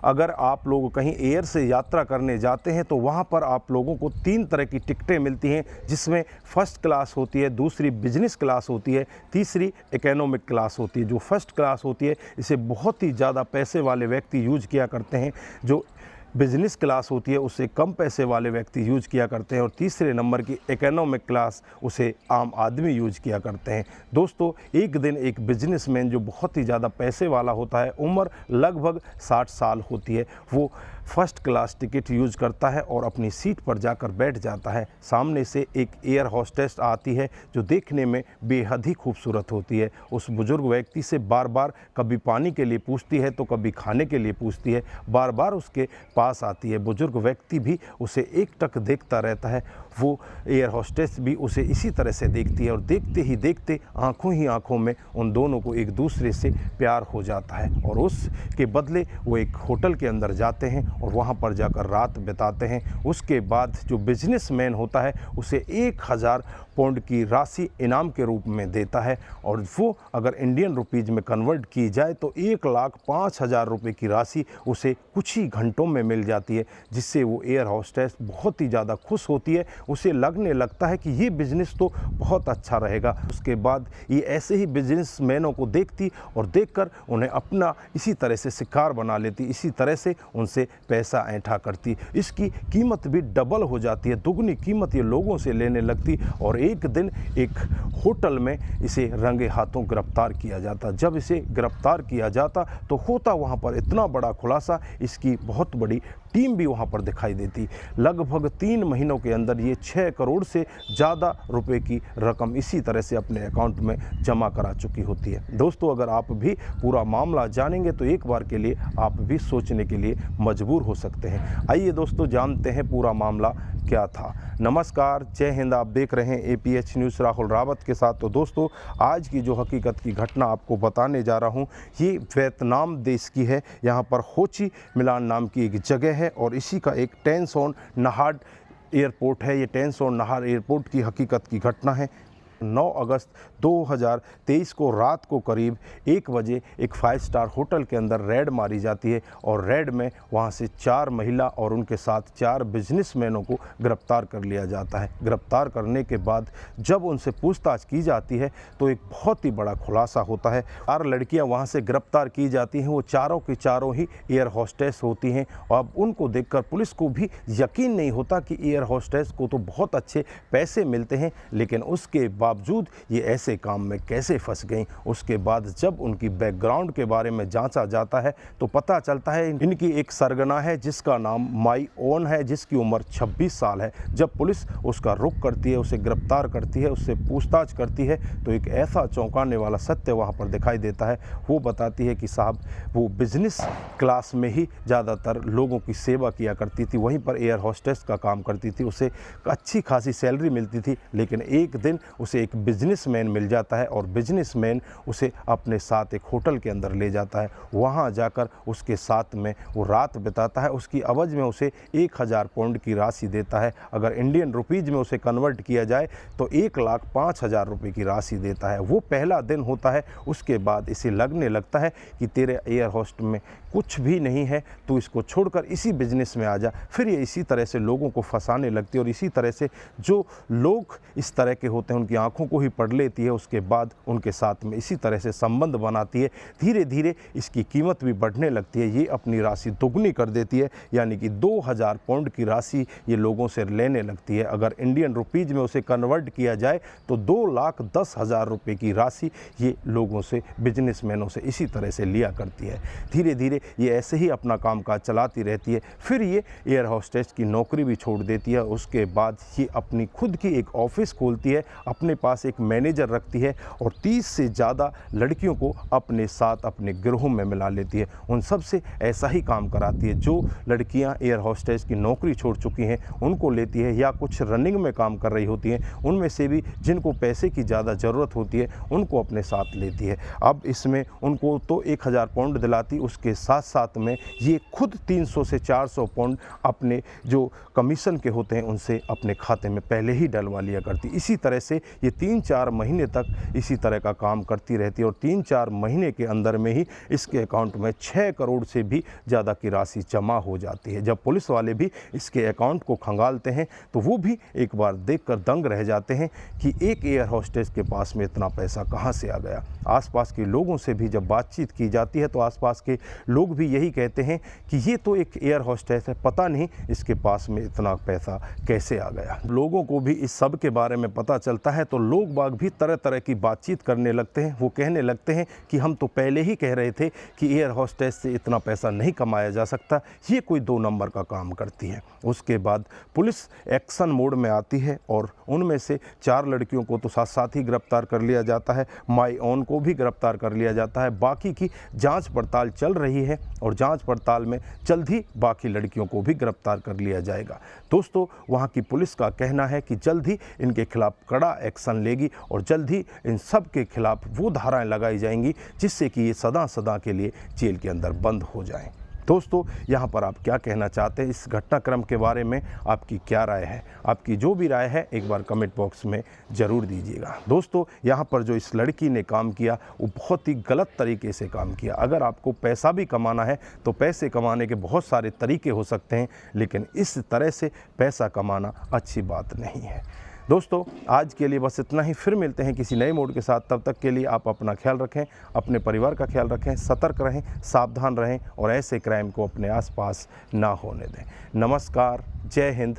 अगर आप लोग कहीं एयर से यात्रा करने जाते हैं तो वहाँ पर आप लोगों को 3 तरह की टिकटें मिलती हैं, जिसमें फर्स्ट क्लास होती है, दूसरी बिजनेस क्लास होती है, तीसरी इकोनॉमिक क्लास होती है। जो फर्स्ट क्लास होती है इसे बहुत ही ज़्यादा पैसे वाले व्यक्ति यूज किया करते हैं, जो बिजनेस क्लास होती है उसे कम पैसे वाले व्यक्ति यूज किया करते हैं, और तीसरे नंबर की इकोनॉमिक क्लास उसे आम आदमी यूज किया करते हैं। दोस्तों, एक दिन एक बिजनेसमैन जो बहुत ही ज़्यादा पैसे वाला होता है, उम्र लगभग 60 साल होती है, वो फर्स्ट क्लास टिकट यूज करता है और अपनी सीट पर जाकर बैठ जाता है। सामने से एक एयर होस्टेस आती है जो देखने में बेहद ही खूबसूरत होती है। उस बुजुर्ग व्यक्ति से बार बार कभी पानी के लिए पूछती है तो कभी खाने के लिए पूछती है, बार बार उसके पास आती है। बुजुर्ग व्यक्ति भी उसे एकटक देखता रहता है, वो एयर होस्टेस भी उसे इसी तरह से देखती है, और देखते ही देखते आंखों ही आंखों में उन दोनों को एक दूसरे से प्यार हो जाता है, और उसके बदले वो एक होटल के अंदर जाते हैं और वहाँ पर जाकर रात बिताते हैं। उसके बाद जो बिजनेसमैन होता है उसे 1000 पाउंड की राशि इनाम के रूप में देता है, और वो अगर इंडियन रुपीज़ में कन्वर्ट की जाए तो 1,05,000 रुपये की राशि उसे कुछ ही घंटों में मिल जाती है, जिससे वो एयर होस्टेस बहुत ही ज़्यादा खुश होती है। उसे लगने लगता है कि ये बिज़नेस तो बहुत अच्छा रहेगा। उसके बाद ये ऐसे ही बिजनेसमैनों को देखती और देखकर उन्हें अपना इसी तरह से शिकार बना लेती, इसी तरह से उनसे पैसा ऐंठा करती। इसकी कीमत भी डबल हो जाती है, दुगनी कीमत ये लोगों से लेने लगती, और एक दिन एक होटल में इसे रंगे हाथों गिरफ्तार किया जाता। जब इसे गिरफ्तार किया जाता तो होता वहाँ पर इतना बड़ा खुलासा, इसकी बहुत बड़ी टीम भी वहाँ पर दिखाई देती। लगभग 3 महीनों के अंदर ये 6 करोड़ से ज़्यादा रुपए की रकम इसी तरह से अपने अकाउंट में जमा करा चुकी होती है। दोस्तों, अगर आप भी पूरा मामला जानेंगे तो एक बार के लिए आप भी सोचने के लिए मजबूर हो सकते हैं। आइए दोस्तों, जानते हैं पूरा मामला क्या था। नमस्कार, जय हिंद। आप देख रहे हैं APH न्यूज़ राहुल रावत के साथ। तो दोस्तों, आज की जो हकीकत की घटना आपको बताने जा रहा हूँ, ये वियतनाम देश की है। यहाँ पर हो ची मिलान नाम की एक जगह है, और इसी का एक टेन सोन नहार एयरपोर्ट है। ये टेन सोन नहार एयरपोर्ट की हकीकत की घटना है। 9 अगस्त 2023 को रात को करीब 1 बजे एक 5 स्टार होटल के अंदर रेड मारी जाती है, और रेड में वहां से 4 महिला और उनके साथ 4 बिजनेसमैनों को गिरफ्तार कर लिया जाता है। गिरफ्तार करने के बाद जब उनसे पूछताछ की जाती है तो एक बहुत ही बड़ा खुलासा होता है। 4 लड़कियां वहां से गिरफ्तार की जाती हैं, वो चारों की चारों ही एयर होस्टेस होती हैं। अब उनको देखकर पुलिस को भी यकीन नहीं होता कि एयर होस्टेस को तो बहुत अच्छे पैसे मिलते हैं, लेकिन उसके बावजूद ये ऐसे काम में कैसे फंस गईं। उसके बाद जब उनकी बैकग्राउंड के बारे में जांचा जाता है तो पता चलता है इनकी एक सरगना है जिसका नाम माई ओन है, जिसकी उम्र 26 साल है। जब पुलिस उसका रुख करती है, उसे गिरफ्तार करती है, उससे पूछताछ करती है, तो एक ऐसा चौंकाने वाला सत्य वहाँ पर दिखाई देता है। वो बताती है कि साहब, वो बिजनेस क्लास में ही ज़्यादातर लोगों की सेवा किया करती थी, वहीं पर एयर होस्टेस का काम करती थी। उसे अच्छी खासी सैलरी मिलती थी, लेकिन एक दिन उसे एक बिजनेसमैन मिल जाता है, और बिजनेसमैन उसे अपने साथ एक होटल के अंदर ले जाता है। वहाँ जाकर उसके साथ में वो रात बिताता है। उसकी अवज में उसे 1000 पाउंड की राशि देता है। अगर इंडियन रुपीज़ में उसे कन्वर्ट किया जाए तो 1,05,000 रुपये की राशि देता है। वो पहला दिन होता है। उसके बाद इसे लगने लगता है कि तेरे एयर होस्ट में कुछ भी नहीं है, तू इसको छोड़कर इसी बिजनेस में आ जा। फिर ये इसी तरह से लोगों को फंसाने लगती है, और इसी तरह से जो लोग इस तरह के होते हैं उनकी आंखों को ही पढ़ लेती है। उसके बाद उनके साथ में इसी तरह से संबंध बनाती है। धीरे धीरे इसकी कीमत भी बढ़ने लगती है। ये अपनी राशि दोगुनी कर देती है, यानी कि 2000 पाउंड की राशि ये लोगों से लेने लगती है। अगर इंडियन रुपीज़ में उसे कन्वर्ट किया जाए तो 2,10,000 रुपये की राशि ये लोगों से, बिजनेसमैनों से इसी तरह से लिया करती है। धीरे धीरे ये ऐसे ही अपना कामकाज चलाती रहती है। फिर ये एयर होस्टेस की नौकरी भी छोड़ देती है। उसके बाद ये अपनी खुद की एक ऑफिस खोलती है, अपने पास एक मैनेजर रखती है, और 30 से ज़्यादा लड़कियों को अपने साथ अपने गिरोह में मिला लेती है। उन सब से ऐसा ही काम कराती है। जो लड़कियां एयर होस्टेस की नौकरी छोड़ चुकी हैं उनको लेती है, या कुछ रनिंग में काम कर रही होती हैं, उनमें से भी जिनको पैसे की ज़्यादा ज़रूरत होती है उनको अपने साथ लेती है। अब इसमें उनको तो 1000 पाउंड दिलाती, उसके साथ साथ में ये खुद 300 से 400 पाउंड अपने जो कमीशन के होते हैं उनसे अपने खाते में पहले ही डलवा लिया करती। इसी तरह से ये 3-4 महीने तक इसी तरह का काम करती रहती है और 3-4 महीने के अंदर में ही इसके अकाउंट में 6 करोड़ से भी ज़्यादा की राशि जमा हो जाती है। जब पुलिस वाले भी इसके अकाउंट को खंगालते हैं तो वो भी एक बार देखकर दंग रह जाते हैं कि एक एयर होस्टेस के पास में इतना पैसा कहाँ से आ गया। आसपास के लोगों से भी जब बातचीत की जाती है तो आसपास के लोग भी यही कहते हैं कि ये तो एक एयर होस्टेस है, पता नहीं इसके पास में इतना पैसा कैसे आ गया। लोगों को भी इस सब के बारे में पता चलता है तो लोग बाग भी तरह तरह की बातचीत करने लगते हैं। वो कहने लगते हैं कि हम तो पहले ही कह रहे थे कि एयर होस्टेस से इतना पैसा नहीं कमाया जा सकता, ये कोई 2 नंबर का काम करती है। उसके बाद पुलिस एक्शन मोड में आती है और उनमें से 4 लड़कियों को तो साथ साथ ही गिरफ्तार कर लिया जाता है, माई ऑन को भी गिरफ्तार कर लिया जाता है। बाकी की जांच पड़ताल चल रही है और जांच पड़ताल में जल्द ही बाकी लड़कियों को भी गिरफ्तार कर लिया जाएगा। दोस्तों, वहां की पुलिस का कहना है कि जल्द ही इनके खिलाफ कड़ा एक्शन लेगी और जल्द ही इन सब के खिलाफ वो धाराएं लगाई जाएंगी जिससे कि ये सदा सदा के लिए जेल के अंदर बंद हो जाएं। दोस्तों, यहाँ पर आप क्या कहना चाहते हैं, इस घटनाक्रम के बारे में आपकी क्या राय है? आपकी जो भी राय है एक बार कमेंट बॉक्स में ज़रूर दीजिएगा। दोस्तों, यहाँ पर जो इस लड़की ने काम किया वो बहुत ही गलत तरीके से काम किया। अगर आपको पैसा भी कमाना है तो पैसे कमाने के बहुत सारे तरीके हो सकते हैं, लेकिन इस तरह से पैसा कमाना अच्छी बात नहीं है। दोस्तों, आज के लिए बस इतना ही। फिर मिलते हैं किसी नए मोड के साथ। तब तक के लिए आप अपना ख्याल रखें, अपने परिवार का ख्याल रखें, सतर्क रहें, सावधान रहें और ऐसे क्राइम को अपने आसपास ना होने दें। नमस्कार, जय हिंद,